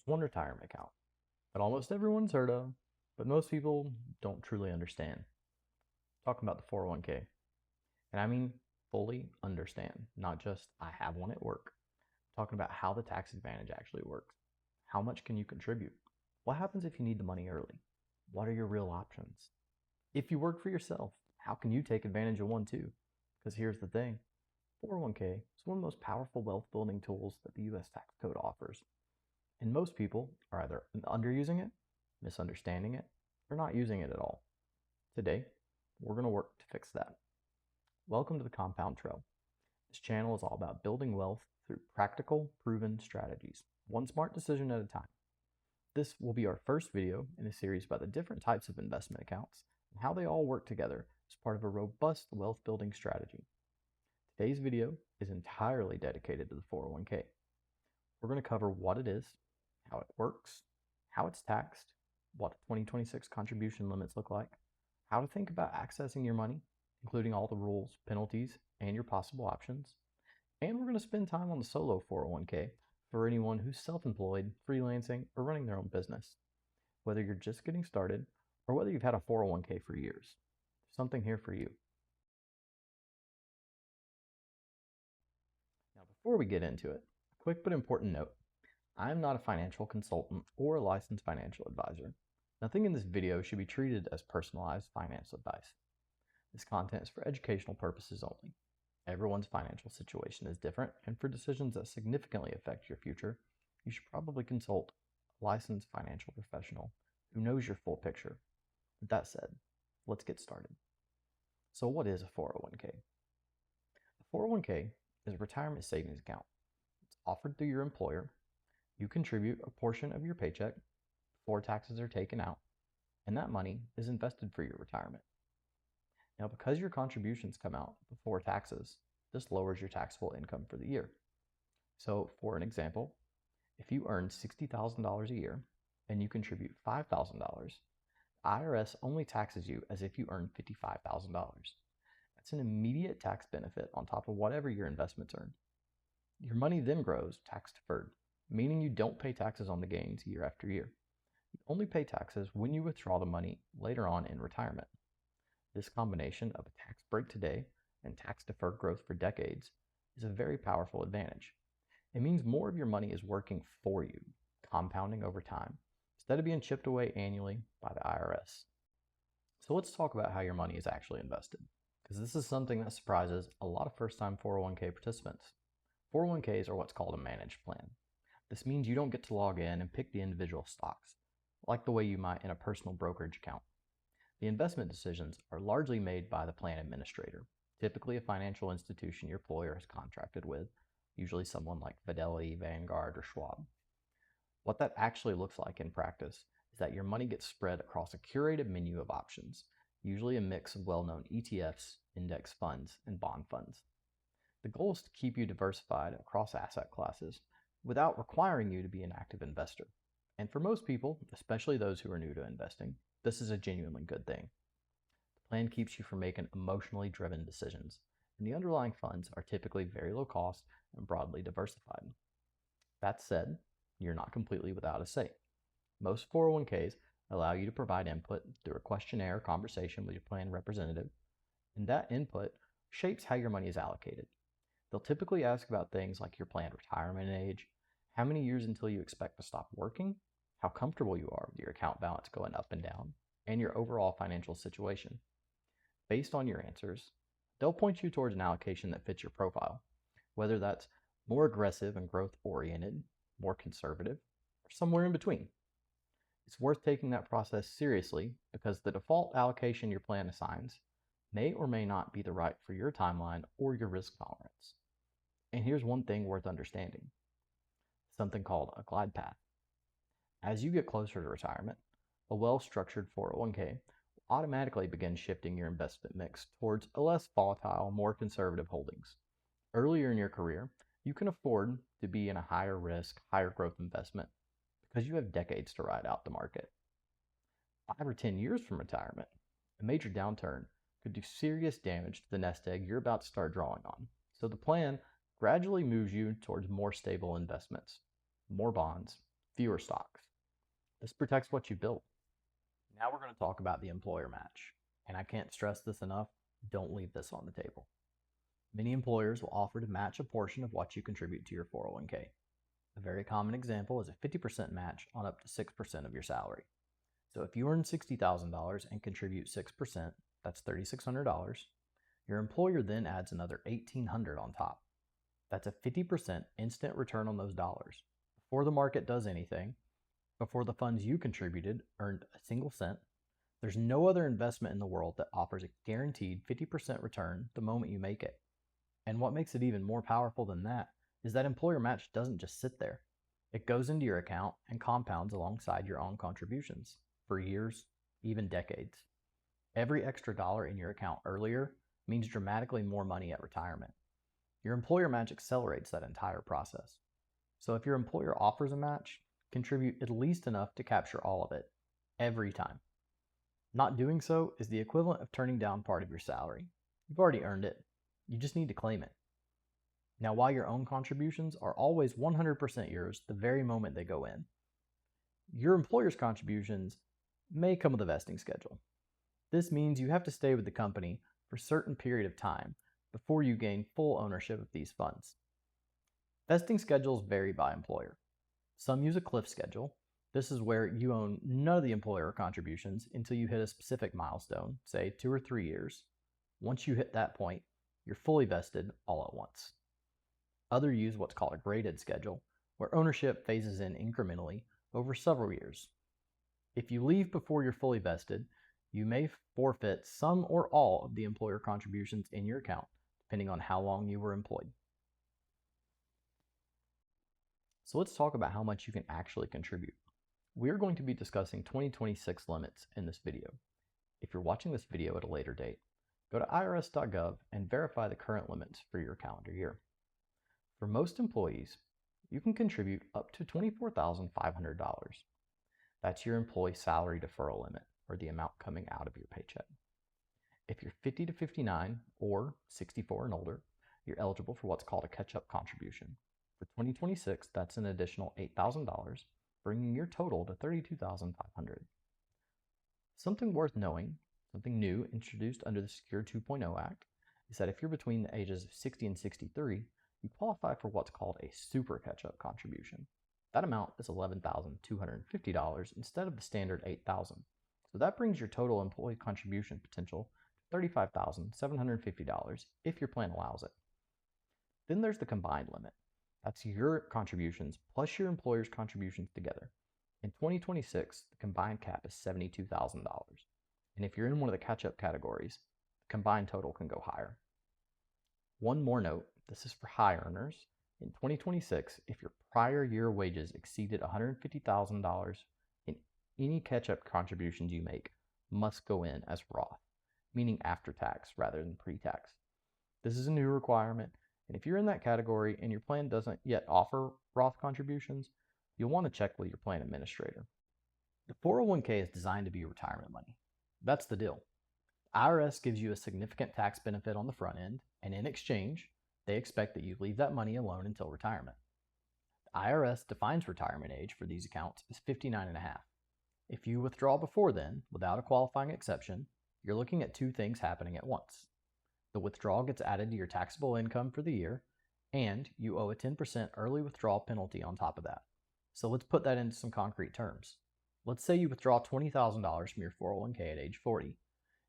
There's one retirement account that almost everyone's heard of, but most people don't truly understand. Talking about the 401k. And I mean fully understand, not just I have one at work. Talking about how the tax advantage actually works. How much can you contribute? What happens if you need the money early? What are your real options? If you work for yourself, how can you take advantage of one too? Because here's the thing, 401k is one of the most powerful wealth building tools that the US tax code offers. And most people are either underusing it, misunderstanding it, or not using it at all. Today, we're going to work to fix that. Welcome to the Compound Trail. This channel is all about building wealth through practical, proven strategies, one smart decision at a time. This will be our first video in a series about the different types of investment accounts and how they all work together as part of a robust wealth building strategy. Today's video is entirely dedicated to the 401k. We're going to cover what it is, how it works, how it's taxed, what 2026 contribution limits look like, how to think about accessing your money, including all the rules, penalties, and your possible options. And we're going to spend time on the solo 401k for anyone who's self-employed, freelancing, or running their own business. Whether you're just getting started or whether you've had a 401k for years, there's something here for you. Now, before we get into it, a quick but important note. I'm not a financial consultant or a licensed financial advisor. Nothing in this video should be treated as personalized finance advice. This content is for educational purposes only. Everyone's financial situation is different, and for decisions that significantly affect your future, you should probably consult a licensed financial professional who knows your full picture. With that said, let's get started. So what is a 401k? A 401k is a retirement savings account. It's offered through your employer. You contribute a portion of your paycheck before taxes are taken out, and that money is invested for your retirement. Now, because your contributions come out before taxes, this lowers your taxable income for the year. So, for an example, if you earn $60,000 a year and you contribute $5,000, the IRS only taxes you as if you earn $55,000. That's an immediate tax benefit on top of whatever your investments earn. Your money then grows tax deferred, meaning you don't pay taxes on the gains year after year. You only pay taxes when you withdraw the money later on in retirement. This combination of a tax break today and tax deferred growth for decades is a very powerful advantage. It means more of your money is working for you, compounding over time, instead of being chipped away annually by the IRS. So let's talk about how your money is actually invested, because this is something that surprises a lot of first-time 401k participants. 401ks are what's called a managed plan. This means you don't get to log in and pick the individual stocks, like the way you might in a personal brokerage account. The investment decisions are largely made by the plan administrator, typically a financial institution your employer has contracted with, usually someone like Fidelity, Vanguard, or Schwab. What that actually looks like in practice is that your money gets spread across a curated menu of options, usually a mix of well-known ETFs, index funds, and bond funds. The goal is to keep you diversified across asset classes without requiring you to be an active investor. And for most people, especially those who are new to investing, this is a genuinely good thing. The plan keeps you from making emotionally driven decisions, and the underlying funds are typically very low cost and broadly diversified. That said, you're not completely without a say. Most 401ks allow you to provide input through a questionnaire or conversation with your plan representative, and that input shapes how your money is allocated. They'll typically ask about things like your planned retirement age, how many years until you expect to stop working, how comfortable you are with your account balance going up and down, and your overall financial situation. Based on your answers, they'll point you towards an allocation that fits your profile, whether that's more aggressive and growth-oriented, more conservative, or somewhere in between. It's worth taking that process seriously because the default allocation your plan assigns may or may not be the right for your timeline or your risk tolerance. And here's one thing worth understanding, something called a glide path. As you get closer to retirement, a well-structured 401k will automatically begin shifting your investment mix towards a less volatile, more conservative holdings. Earlier in your career, you can afford to be in a higher risk, higher growth investment because you have decades to ride out the market. 5 or 10 years from retirement, a major downturn could do serious damage to the nest egg you're about to start drawing on. So the plan gradually moves you towards more stable investments, more bonds, fewer stocks. This protects what you built. Now we're going to talk about the employer match. And I can't stress this enough, don't leave this on the table. Many employers will offer to match a portion of what you contribute to your 401k. A very common example is a 50% match on up to 6% of your salary. So if you earn $60,000 and contribute 6%, that's $3,600. Your employer then adds another $1,800 on top. That's a 50% instant return on those dollars. Before the market does anything, before the funds you contributed earned a single cent, there's no other investment in the world that offers a guaranteed 50% return the moment you make it. And what makes it even more powerful than that is that employer match doesn't just sit there. It goes into your account and compounds alongside your own contributions for years, even decades. Every extra dollar in your account earlier means dramatically more money at retirement. Your employer match accelerates that entire process. So if your employer offers a match, contribute at least enough to capture all of it, every time. Not doing so is the equivalent of turning down part of your salary. You've already earned it. You just need to claim it. Now, while your own contributions are always 100% yours the very moment they go in, your employer's contributions may come with a vesting schedule. This means you have to stay with the company for a certain period of time before you gain full ownership of these funds. Vesting schedules vary by employer. Some use a cliff schedule. This is where you own none of the employer contributions until you hit a specific milestone, say 2 or 3 years. Once you hit that point, you're fully vested all at once. Others use what's called a graded schedule, where ownership phases in incrementally over several years. If you leave before you're fully vested, you may forfeit some or all of the employer contributions in your account, depending on how long you were employed. So let's talk about how much you can actually contribute. We are going to be discussing 2026 limits in this video. If you're watching this video at a later date, go to irs.gov and verify the current limits for your calendar year. For most employees, you can contribute up to $24,500. That's your employee salary deferral limit, or the amount coming out of your paycheck. If you're 50 to 59 or 64 and older, you're eligible for what's called a catch-up contribution. For 2026, that's an additional $8,000, bringing your total to $32,500. Something worth knowing, something new introduced under the Secure 2.0 Act, is that if you're between the ages of 60 and 63, you qualify for what's called a super catch-up contribution. That amount is $11,250 instead of the standard $8,000. So that brings your total employee contribution potential to $35,750 if your plan allows it. Then there's the combined limit. That's your contributions plus your employer's contributions together. In 2026, the combined cap is $72,000. And if you're in one of the catch-up categories, the combined total can go higher. One more note, this is for high earners. In 2026, if your prior year wages exceeded $150,000, in any catch-up contributions you make must go in as Roth, meaning after tax rather than pre-tax. This is a new requirement, and if you're in that category and your plan doesn't yet offer Roth contributions, you'll want to check with your plan administrator. The 401k is designed to be retirement money. That's the deal. IRS gives you a significant tax benefit on the front end, and in exchange, they expect that you leave that money alone until retirement. The IRS defines retirement age for these accounts as 59 and a half. If you withdraw before then, without a qualifying exception, you're looking at two things happening at once. The withdrawal gets added to your taxable income for the year, and you owe a 10% early withdrawal penalty on top of that. So let's put that into some concrete terms. Let's say you withdraw $20,000 from your 401k at age 40.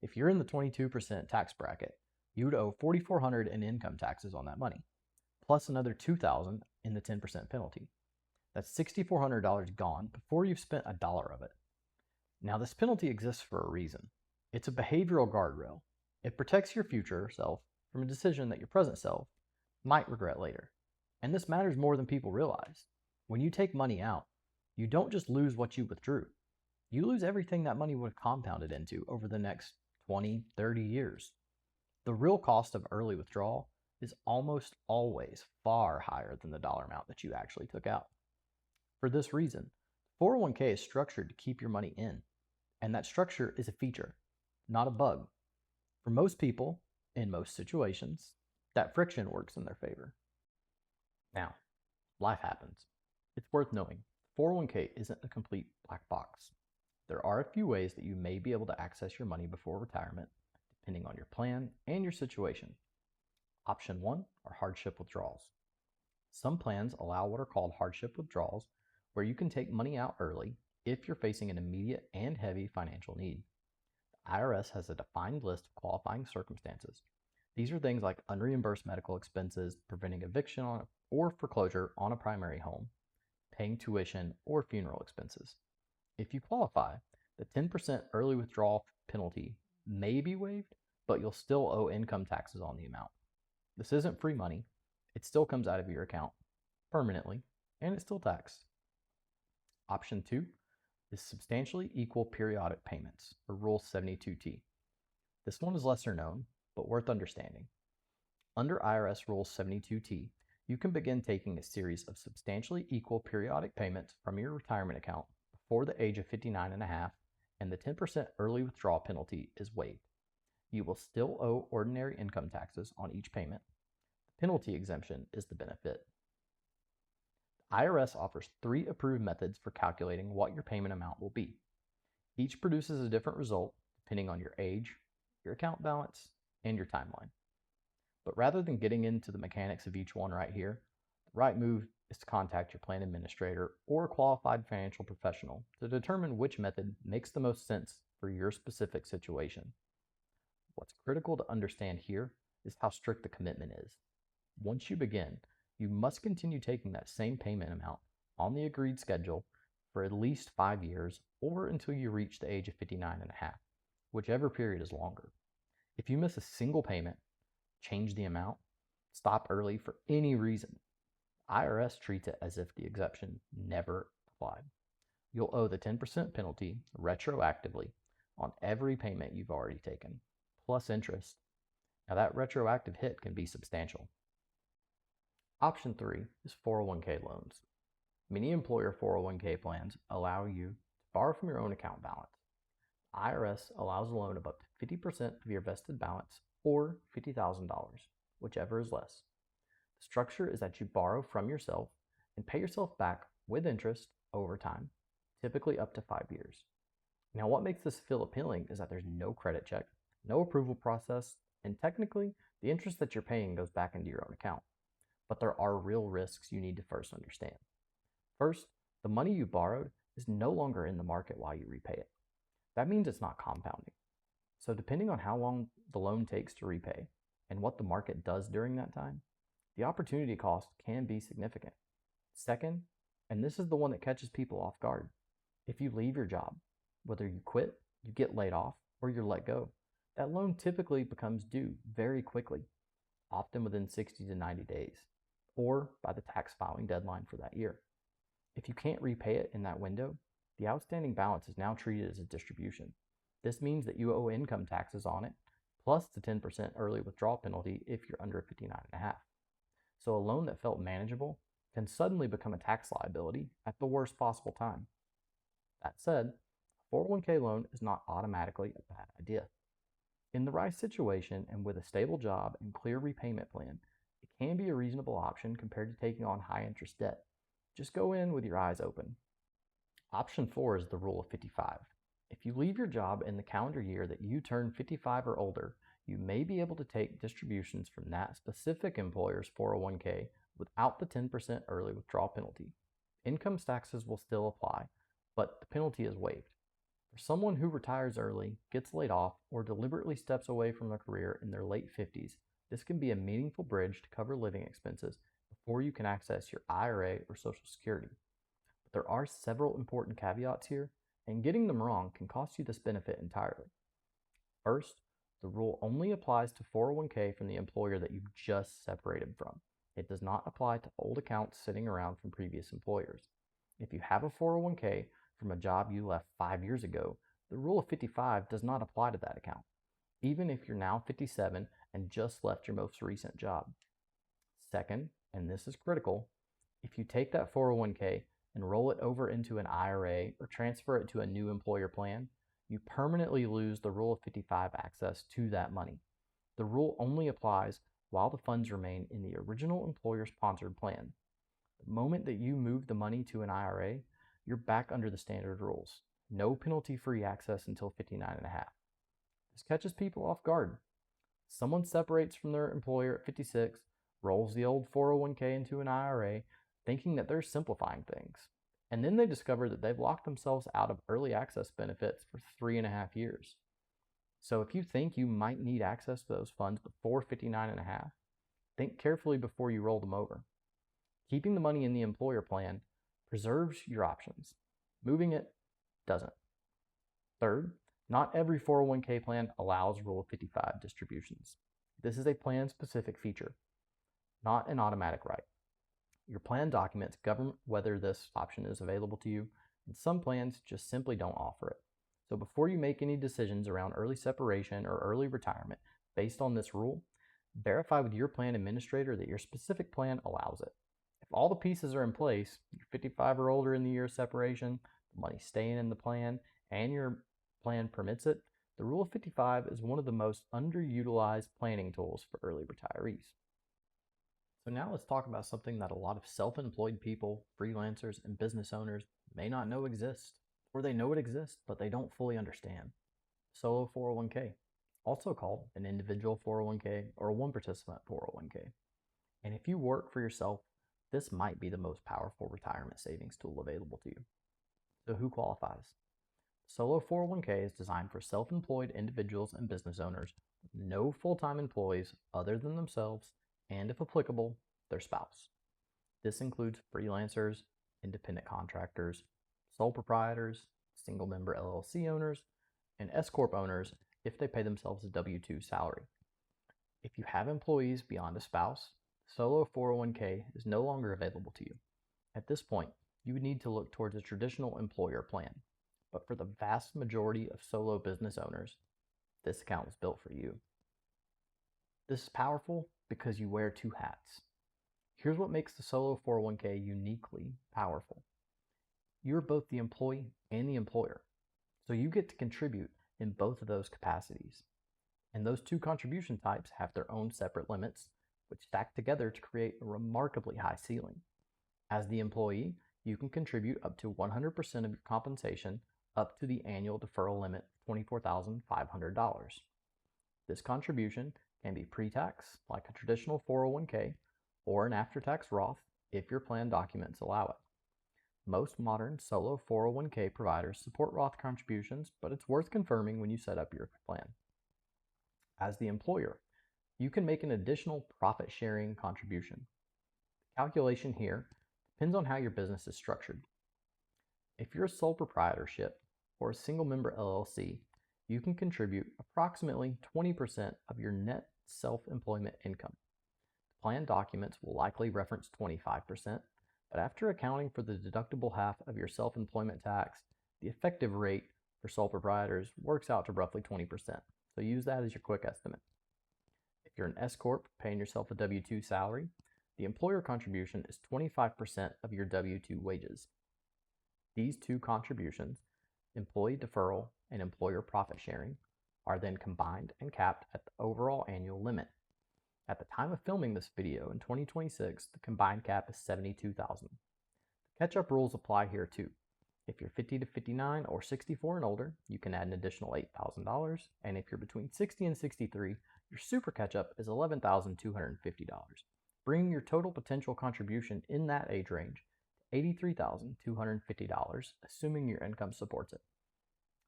If you're in the 22% tax bracket, you would owe $4,400 in income taxes on that money, plus another $2,000 in the 10% penalty. That's $6,400 gone before you've spent a dollar of it. Now, this penalty exists for a reason. It's a behavioral guardrail. It protects your future self from a decision that your present self might regret later. And this matters more than people realize. When you take money out, you don't just lose what you withdrew. You lose everything that money would have compounded into over the next 20, 30 years. The real cost of early withdrawal is almost always far higher than the dollar amount that you actually took out. For this reason, 401k is structured to keep your money in, and that structure is a feature, not a bug. For most people, in most situations, that friction works in their favor. Now, life happens. It's worth knowing. 401k isn't a complete black box. There are a few ways that you may be able to access your money before retirement, depending on your plan and your situation. Option 1 are hardship withdrawals. Some plans allow what are called hardship withdrawals, where you can take money out early if you're facing an immediate and heavy financial need. The IRS has a defined list of qualifying circumstances. These are things like unreimbursed medical expenses, preventing eviction or foreclosure on a primary home, paying tuition or funeral expenses. If you qualify, the 10% early withdrawal penalty may be waived, but you'll still owe income taxes on the amount. This isn't free money. It still comes out of your account permanently, and it's still taxed. Option 2 is substantially equal periodic payments, or Rule 72T. This one is lesser known, but worth understanding. Under IRS Rule 72T, you can begin taking a series of substantially equal periodic payments from your retirement account before the age of 59 and a half, and the 10% early withdrawal penalty is waived. You will still owe ordinary income taxes on each payment. The penalty exemption is the benefit. The IRS offers 3 approved methods for calculating what your payment amount will be. Each produces a different result depending on your age, your account balance, and your timeline. But rather than getting into the mechanics of each one right here, the right move is to contact your plan administrator or a qualified financial professional to determine which method makes the most sense for your specific situation. What's critical to understand here is how strict the commitment is. Once you begin, you must continue taking that same payment amount on the agreed schedule for at least 5 years or until you reach the age of 59 and a half, whichever period is longer. If you miss a single payment, change the amount, stop early for any reason, IRS treats it as if the exemption never applied. You'll owe the 10% penalty retroactively on every payment you've already taken, plus interest. Now that retroactive hit can be substantial. Option 3 is 401k loans. Many employer 401k plans allow you to borrow from your own account balance. IRS allows a loan of up to 50% of your vested balance or $50,000, whichever is less. The structure is that you borrow from yourself and pay yourself back with interest over time, typically up to 5 years. Now, what makes this feel appealing is that there's no credit check, no approval process, and technically, the interest that you're paying goes back into your own account. But there are real risks you need to first understand. First, the money you borrowed is no longer in the market while you repay it. That means it's not compounding. So depending on how long the loan takes to repay and what the market does during that time, the opportunity cost can be significant. Second, and this is the one that catches people off guard, if you leave your job, whether you quit, you get laid off, or you're let go, that loan typically becomes due very quickly, often within 60 to 90 days, or by the tax filing deadline for that year. If you can't repay it in that window, the outstanding balance is now treated as a distribution. This means that you owe income taxes on it, plus the 10% early withdrawal penalty if you're under 59 and a half. So a loan that felt manageable can suddenly become a tax liability at the worst possible time. That said, a 401k loan is not automatically a bad idea. In the right situation and with a stable job and clear repayment plan, it can be a reasonable option compared to taking on high interest debt. Just go in with your eyes open. Option 4 is the rule of 55. If you leave your job in the calendar year that you turn 55 or older, you may be able to take distributions from that specific employer's 401k without the 10% early withdrawal penalty. Income taxes will still apply, but the penalty is waived. For someone who retires early, gets laid off, or deliberately steps away from a career in their late 50s, this can be a meaningful bridge to cover living expenses before you can access your IRA or Social Security. But there are several important caveats here, and getting them wrong can cost you this benefit entirely. First, the rule only applies to 401k from the employer that you've just separated from. It does not apply to old accounts sitting around from previous employers. If you have a 401k from a job you left 5 years ago, the rule of 55 does not apply to that account, even if you're now 57 and just left your most recent job. Second, and this is critical, if you take that 401k and roll it over into an IRA or transfer it to a new employer plan, you permanently lose the Rule of 55 access to that money. The rule only applies while the funds remain in the original employer-sponsored plan. The moment that you move the money to an IRA, you're back under the standard rules. No penalty-free access until 59 and a half. This catches people off guard. Someone separates from their employer at 56, rolls the old 401k into an IRA, thinking that they're simplifying things. And then they discover that they've locked themselves out of early access benefits for 3.5 years. So if you think you might need access to those funds before 59 and a half, think carefully before you roll them over. Keeping the money in the employer plan preserves your options. Moving it doesn't. Third, not every 401k plan allows Rule 55 distributions. This is a plan-specific feature, not an automatic right. Your plan documents govern whether this option is available to you, and some plans just simply don't offer it. So before you make any decisions around early separation or early retirement based on this rule, verify with your plan administrator that your specific plan allows it. If all the pieces are in place, you're 55 or older in the year of separation, the money's staying in the plan, and your plan permits it, the Rule of 55 is one of the most underutilized planning tools for early retirees. So now let's talk about something that a lot of self-employed people, freelancers, and business owners may not know exists, or they know it exists, but they don't fully understand. Solo 401k, also called an individual 401k or a one participant 401k. And if you work for yourself, this might be the most powerful retirement savings tool available to you. So who qualifies? Solo 401k is designed for self-employed individuals and business owners with no full-time employees other than themselves and, if applicable, their spouse. This includes freelancers, independent contractors, sole proprietors, single-member LLC owners, and S-Corp owners if they pay themselves a W-2 salary. If you have employees beyond a spouse, Solo 401k is no longer available to you. At this point, you would need to look towards a traditional employer plan. But for the vast majority of solo business owners, this account was built for you. This is powerful because you wear two hats. Here's what makes the Solo 401k uniquely powerful. You're both the employee and the employer, so you get to contribute in both of those capacities. And those two contribution types have their own separate limits, which stack together to create a remarkably high ceiling. As the employee, you can contribute up to 100% of your compensation up to the annual deferral limit of $24,500. This contribution can be pre-tax, like a traditional 401k, or an after-tax Roth if your plan documents allow it. Most modern solo 401k providers support Roth contributions, but it's worth confirming when you set up your plan. As the employer, you can make an additional profit-sharing contribution. The calculation here depends on how your business is structured. If you're a sole proprietorship or a single-member LLC, you can contribute approximately 20% of your net self-employment income. The plan documents will likely reference 25%, but after accounting for the deductible half of your self-employment tax, the effective rate for sole proprietors works out to roughly 20%. So use that as your quick estimate. If you're an S-Corp paying yourself a W-2 salary, the employer contribution is 25% of your W-2 wages. These two contributions, employee deferral and employer profit sharing, are then combined and capped at the overall annual limit. At the time of filming this video in 2026, the combined cap is $72,000. The catch-up rules apply here too. If you're 50 to 59 or 64 and older, you can add an additional $8,000, and if you're between 60 and 63, your super catch-up is $11,250, bringing your total potential contribution in that age range to $83,250, assuming your income supports it.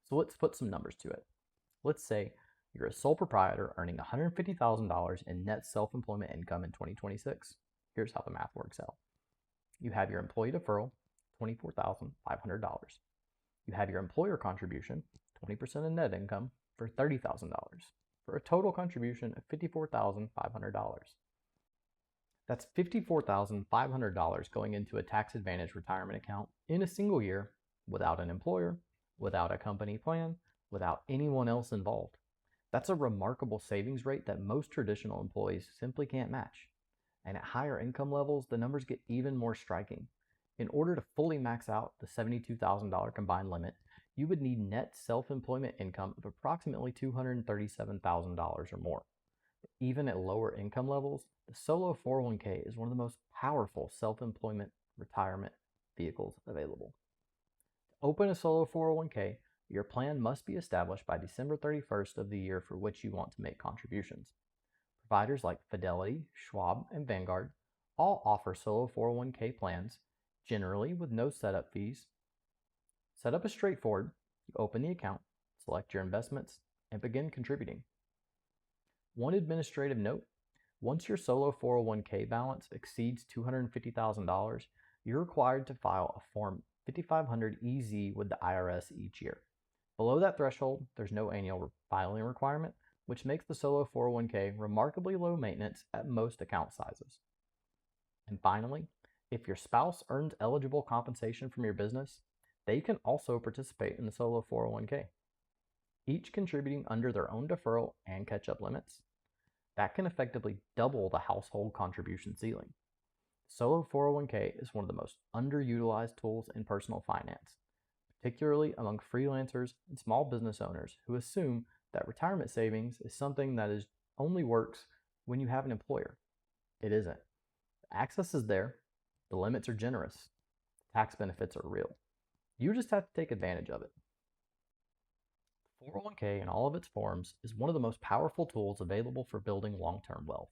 So let's put some numbers to it. Let's say you're a sole proprietor earning $150,000 in net self-employment income in 2026. Here's how the math works out. You have your employee deferral, $24,500. You have your employer contribution, 20% of net income, for $30,000, for a total contribution of $54,500. That's $54,500 going into a tax-advantaged retirement account in a single year without an employer, without a company plan, without anyone else involved. That's a remarkable savings rate that most traditional employees simply can't match. And at higher income levels, the numbers get even more striking. In order to fully max out the $72,000 combined limit, you would need net self-employment income of approximately $237,000 or more. Even at lower income levels, the Solo 401k is one of the most powerful self-employment retirement vehicles available. Open a solo 401k. Your plan must be established by December 31st of the year for which you want to make contributions. Providers like Fidelity, Schwab, and Vanguard all offer solo 401k plans, generally with no setup fees. Setup is straightforward. You open the account, select your investments, and begin contributing. One administrative note: once your solo 401k balance exceeds $250,000, you're required to file a Form 5500 EZ with the IRS each year. Below that threshold, there's no annual filing requirement, which makes the solo 401k remarkably low maintenance at most account sizes. And finally, if your spouse earns eligible compensation from your business, they can also participate in the solo 401k, each contributing under their own deferral and catch-up limits. That can effectively double the household contribution ceiling. Solo 401k is one of the most underutilized tools in personal finance, particularly among freelancers and small business owners who assume that retirement savings is something that only works when you have an employer. It isn't. The access is there, the limits are generous, the tax benefits are real. You just have to take advantage of it. 401k in all of its forms is one of the most powerful tools available for building long-term wealth.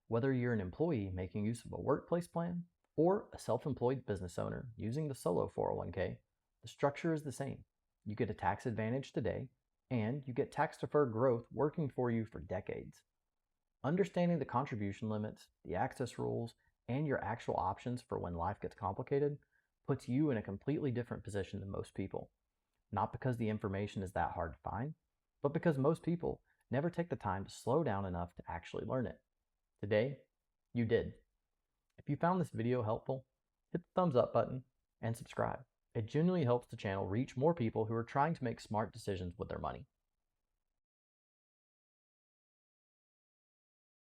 Whether you're an employee making use of a workplace plan or a self-employed business owner using the solo 401k, the structure is the same. You get a tax advantage today, and you get tax-deferred growth working for you for decades. Understanding the contribution limits, the access rules, and your actual options for when life gets complicated puts you in a completely different position than most people. Not because the information is that hard to find, but because most people never take the time to slow down enough to actually learn it. Today, you did. If you found this video helpful, hit the thumbs up button and subscribe. It genuinely helps the channel reach more people who are trying to make smart decisions with their money.